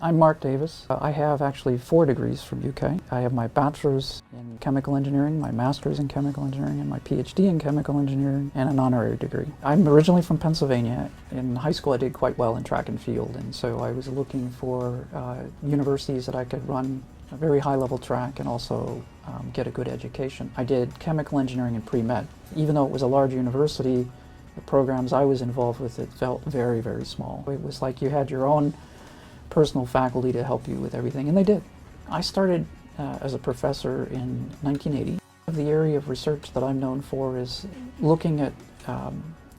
I'm Mark Davis. I have actually 4 degrees from UK. I have my bachelor's in chemical engineering, my master's in chemical engineering, and my PhD in chemical engineering, and an honorary degree. I'm originally from Pennsylvania. In high school I did quite well in track and field, and so I was looking for universities that I could run a very high-level track and also get a good education. I did chemical engineering and pre-med. Even though it was a large university, the programs I was involved with, it felt very, very small. It was like you had your own personal faculty to help you with everything, and they did. I started as a professor in 1980. The area of research that I'm known for is looking at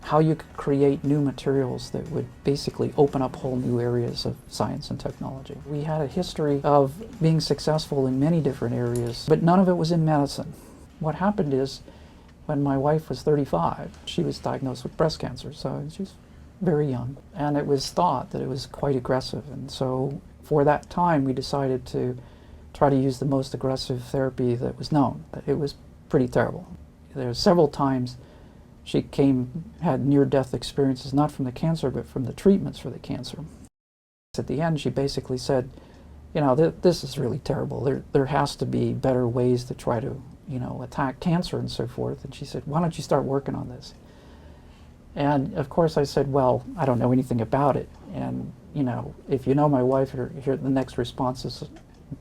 how you could create new materials that would basically open up whole new areas of science and technology. We had a history of being successful in many different areas, but none of it was in medicine. What happened is, when my wife was 35, she was diagnosed with breast cancer, so she was very young, and it was thought that it was quite aggressive, and so for that time we decided to try to use the most aggressive therapy that was known. It was pretty terrible. There were several times she had near-death experiences, not from the cancer but from the treatments for the cancer. At the end she basically said, you know, this is really terrible. There has to be better ways to try to, you know, attack cancer and so forth, and she said, why don't you start working on this? And of course I said, well, I don't know anything about it. And, you know, if you know my wife, the next response is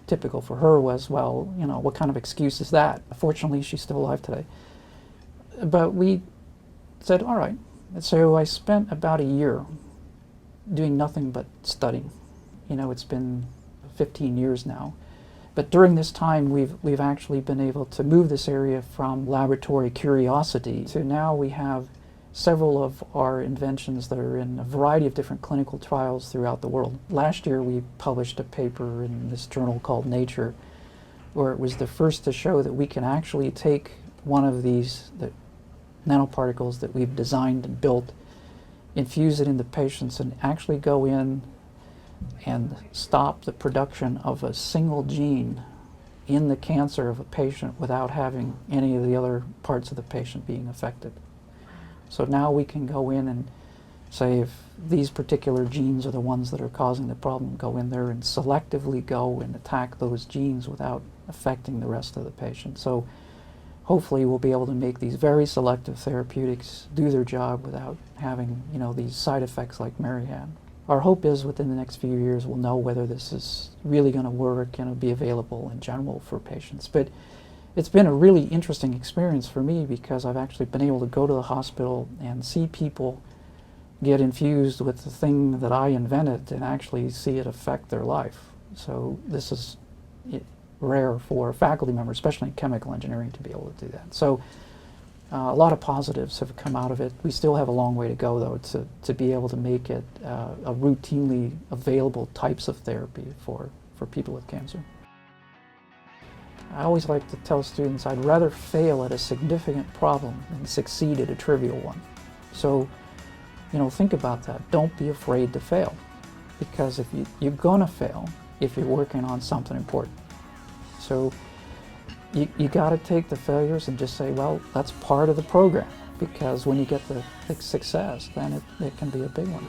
typical for her was, well, you know, what kind of excuse is that? Fortunately, she's still alive today. But we said, all right. And so I spent about a year doing nothing but studying. You know, it's been 15 years now. But during this time, we've actually been able to move this area from laboratory curiosity to now we have several of our inventions that are in a variety of different clinical trials throughout the world. Last year we published a paper in this journal called Nature, where it was the first to show that we can actually take one of these nanoparticles that we've designed and built, infuse it into patients, and actually go in and stop the production of a single gene in the cancer of a patient without having any of the other parts of the patient being affected. So now we can go in and say if these particular genes are the ones that are causing the problem, go in there and selectively go and attack those genes without affecting the rest of the patient. So hopefully we'll be able to make these very selective therapeutics do their job without having, you know, these side effects like Mary had. Our hope is within the next few years we'll know whether this is really going to work and be available in general for patients. But it's been a really interesting experience for me because I've actually been able to go to the hospital and see people get infused with the thing that I invented and actually see it affect their life. So this is rare for faculty members, especially in chemical engineering, to be able to do that. So a lot of positives have come out of it. We still have a long way to go, though, to be able to make it a routinely available types of therapy for people with cancer. I always like to tell students I'd rather fail at a significant problem than succeed at a trivial one. So, you know, think about that. Don't be afraid to fail, because if you're going to fail if you're working on something important. So you got to take the failures and just say, well, that's part of the program, because when you get the success, then it can be a big one.